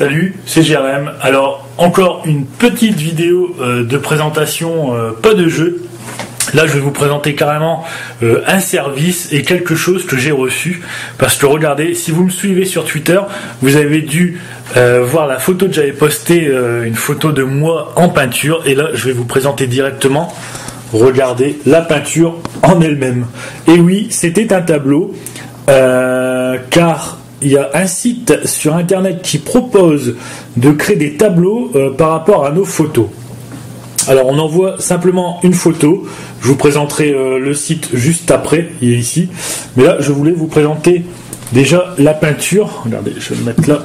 Salut, c'est Jérém. Alors, encore une petite vidéo de présentation, pas de jeu. Là, je vais vous présenter carrément un service et quelque chose que j'ai reçu. Parce que regardez, si vous me suivez sur Twitter, vous avez dû voir la photo que j'avais postée, une photo de moi en peinture. Et là, je vais vous présenter directement, regardez, la peinture en elle-même. Et oui, c'était un tableau, car il y a un site sur internet qui propose de créer des tableaux par rapport à nos photos. Alors on envoie simplement une photo, je vous présenterai le site juste après, il est ici, mais là je voulais vous présenter déjà la peinture, regardez, je vais le mettre là,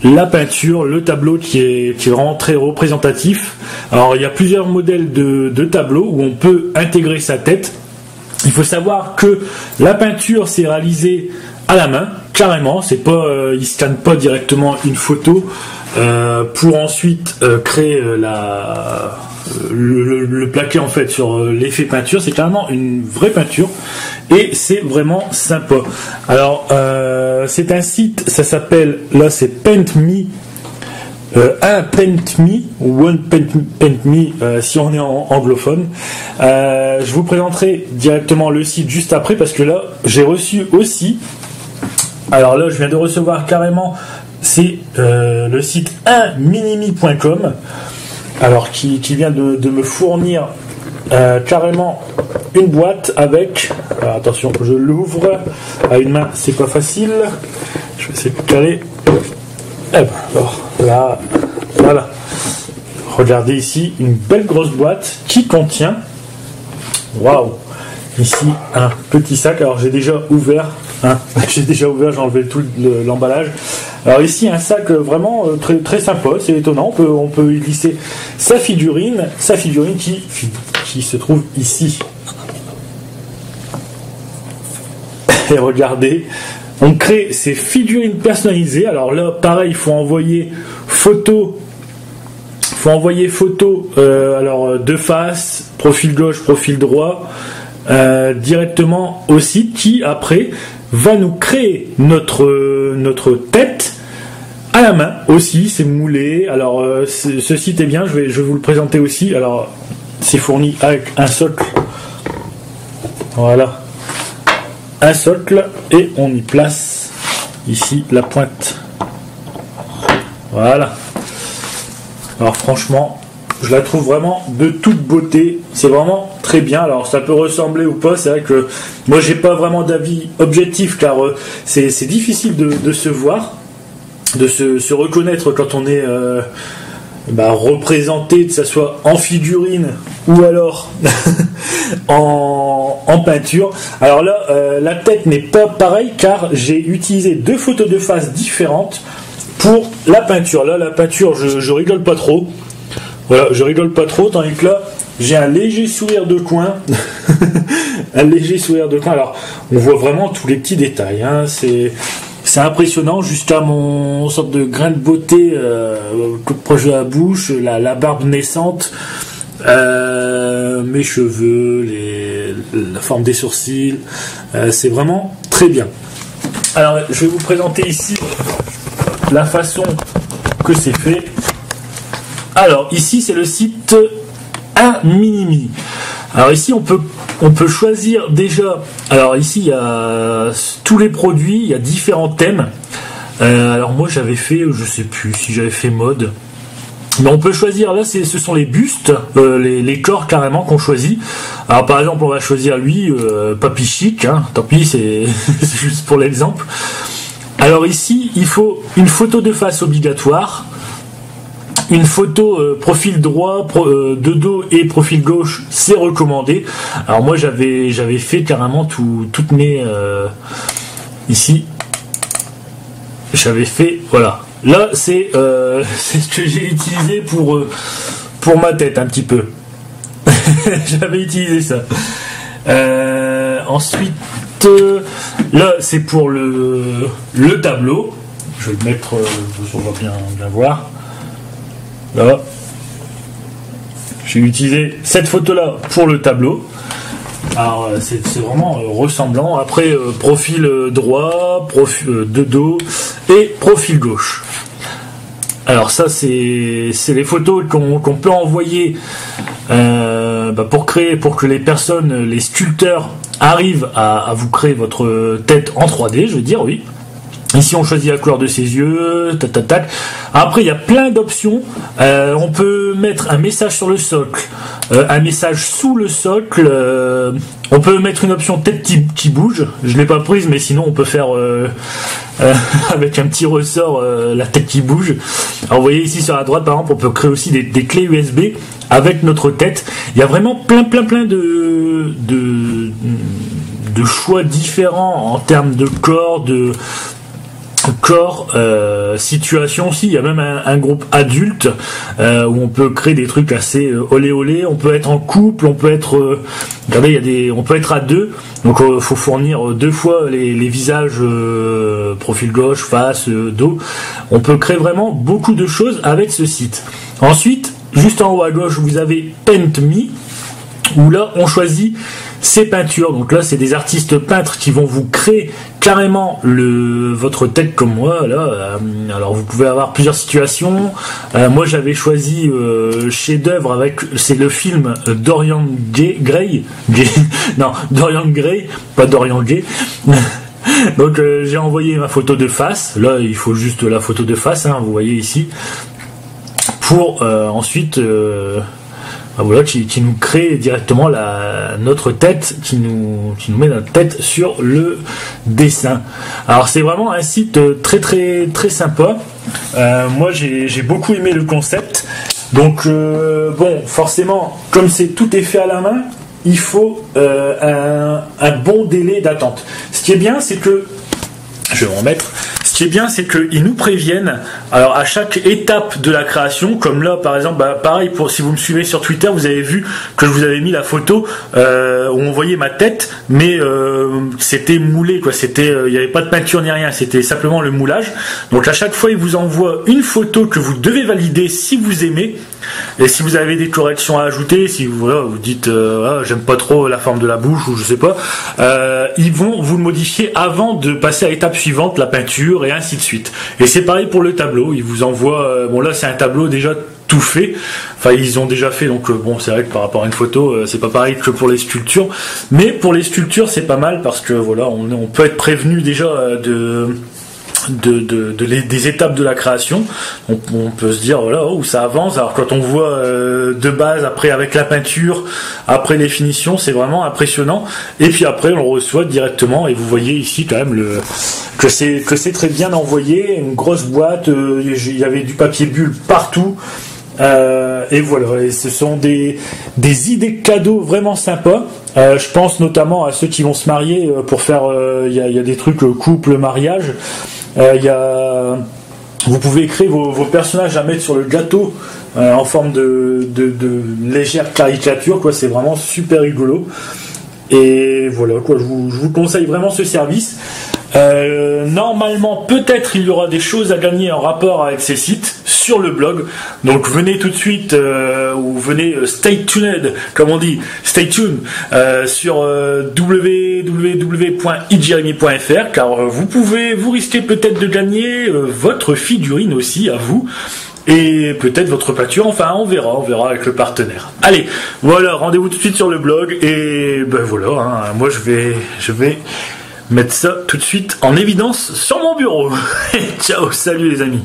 la peinture, le tableau qui est vraiment très représentatif. Alors il y a plusieurs modèles de tableaux où on peut intégrer sa tête. Il faut savoir que la peinture c'est réalisé à la main, carrément, c'est pas, il scanne pas directement une photo pour ensuite créer le plaqué en fait sur l'effet peinture. C'est carrément une vraie peinture et c'est vraiment sympa. Alors c'est un site, ça s'appelle, là c'est PaintMe. Un PaintMe ou One PaintMe si on est en anglophone. Je vous présenterai directement le site juste après parce que là j'ai reçu aussi. Alors là je viens de recevoir carrément, c'est le site 1minimi.com. Alors qui vient de me fournir carrément une boîte avec. Alors, attention, je l'ouvre à une main, c'est pas facile. Je vais essayer de caler. Alors, là, voilà. Regardez ici une belle grosse boîte qui contient, waouh, ici un petit sac. Alors j'ai déjà ouvert, j'ai enlevé tout l'emballage. Alors ici un sac vraiment très très sympa, c'est étonnant. On peut y glisser sa figurine qui se trouve ici. Et regardez. On crée ces figurines personnalisées. Alors là, pareil, il faut envoyer photo. Alors de face, profil gauche, profil droit, directement au site qui après va nous créer notre tête à la main aussi. C'est moulé. Alors ce site est bien. Je vais vous le présenter aussi. Alors c'est fourni avec un socle. Voilà. Un socle et on y place ici la pointe. Voilà. Alors franchement, je la trouve vraiment de toute beauté. C'est vraiment très bien. Alors ça peut ressembler ou pas. C'est vrai que moi j'ai pas vraiment d'avis objectif car c'est difficile de se voir, de se reconnaître quand on est représenté, que ce soit en figurine ou alors en peinture. Alors là, la tête n'est pas pareille car j'ai utilisé deux photos de face différentes pour la peinture. Là, la peinture, je rigole pas trop. Voilà, je rigole pas trop, tandis que là, j'ai un léger sourire de coin. Un léger sourire de coin. Alors, on voit vraiment tous les petits détails. C'est impressionnant jusqu'à mon sorte de grain de beauté proche de la bouche, la barbe naissante, mes cheveux, la forme des sourcils. C'est vraiment très bien. Alors je vais vous présenter ici la façon que c'est fait. Alors ici c'est le site 1minimi. Alors ici on peut choisir déjà. Alors ici il y a tous les produits, il y a différents thèmes. Alors moi j'avais fait, je sais plus si j'avais fait mode. Mais on peut choisir, là ce sont les bustes, les corps carrément qu'on choisit. Alors par exemple on va choisir lui, Papy Chic, tant pis c'est juste pour l'exemple. Alors ici il faut une photo de face obligatoire. Une photo profil droit, de dos et profil gauche, c'est recommandé. Alors moi j'avais fait carrément toutes mes ici. J'avais fait, voilà. Là c'est ce que j'ai utilisé pour ma tête un petit peu. J'avais utilisé ça. Ensuite là c'est pour le tableau. Je vais le mettre, on va bien voir. Là, j'ai utilisé cette photo là pour le tableau. Alors c'est vraiment ressemblant. Après profil droit, profil de dos et profil gauche. Alors ça c'est les photos qu'on peut envoyer pour que les personnes, les sculpteurs arrivent à vous créer votre tête en 3D, je veux dire, oui. Ici on choisit la couleur de ses yeux, tac tac tac. Après il y a plein d'options. On peut mettre un message sur le socle, un message sous le socle. On peut mettre une option tête qui bouge. Je l'ai pas prise, mais sinon on peut faire avec un petit ressort la tête qui bouge. Alors vous voyez ici sur la droite par exemple, on peut créer aussi des clés USB avec notre tête. Il y a vraiment plein de choix différents en termes de corps, situation aussi. Il y a même un groupe adulte où on peut créer des trucs assez olé olé. On peut être en couple, on peut être regardez, on peut être à deux. Donc faut fournir 2 fois les visages, profil gauche, face, dos. On peut créer vraiment beaucoup de choses avec ce site. Ensuite, juste en haut à gauche, vous avez Paint Me, où là on choisit ces peintures. Donc là c'est des artistes peintres qui vont vous créer carrément votre tête comme moi là. Alors vous pouvez avoir plusieurs situations. Moi j'avais choisi chef-d'œuvre c'est le film Dorian Gray. Non, Dorian Gray, pas Dorian Gay. Donc j'ai envoyé ma photo de face. Là il faut juste la photo de face, hein, vous voyez ici. Pour ensuite voilà, qui nous crée directement notre tête, qui nous met notre tête sur le dessin. Alors c'est vraiment un site très très très sympa. Moi j'ai beaucoup aimé le concept. Donc bon, forcément, comme tout est fait à la main, il faut un bon délai d'attente. Ce qui est bien, c'est que je vais me remettre. Ce qui est bien, c'est qu'ils nous préviennent. Alors à chaque étape de la création, comme là par exemple, pareil, si vous me suivez sur Twitter, vous avez vu que je vous avais mis la photo où on voyait ma tête, mais c'était moulé, quoi. Il n'y avait pas de peinture ni rien, c'était simplement le moulage. Donc à chaque fois, ils vous envoient une photo que vous devez valider si vous aimez. Et si vous avez des corrections à ajouter, si vous dites j'aime pas trop la forme de la bouche ou je sais pas, ils vont vous le modifier avant de passer à l'étape suivante, la peinture et ainsi de suite. Et c'est pareil pour le tableau, ils vous envoient bon là c'est un tableau déjà tout fait, enfin ils ont déjà fait, donc bon c'est vrai que par rapport à une photo c'est pas pareil que pour les sculptures, mais pour les sculptures c'est pas mal parce que voilà on peut être prévenu déjà des étapes de la création. On peut se dire voilà où ça avance. Alors quand on voit de base, après avec la peinture, après les finitions, c'est vraiment impressionnant. Et puis après on le reçoit directement et vous voyez ici quand même que c'est très bien envoyé, une grosse boîte. Il y avait du papier bulle partout. Et voilà, et ce sont des idées cadeaux vraiment sympas. Je pense notamment à ceux qui vont se marier pour faire. Il y a des trucs couple, mariage. Vous pouvez créer vos personnages à mettre sur le gâteau en forme de légère caricature, quoi. C'est vraiment super rigolo. Et voilà, quoi. Je vous conseille vraiment ce service. Normalement, peut-être il y aura des choses à gagner en rapport avec ces sites sur le blog. Donc venez tout de suite ou venez stay tuned, comme on dit, stay tuned sur www.ijeremy.fr car vous risquez peut-être de gagner votre figurine aussi à vous. Et peut-être votre peinture, enfin on verra avec le partenaire. Allez, voilà, rendez-vous tout de suite sur le blog et ben voilà, hein, moi je vais mettre ça tout de suite en évidence sur mon bureau. Ciao, salut les amis.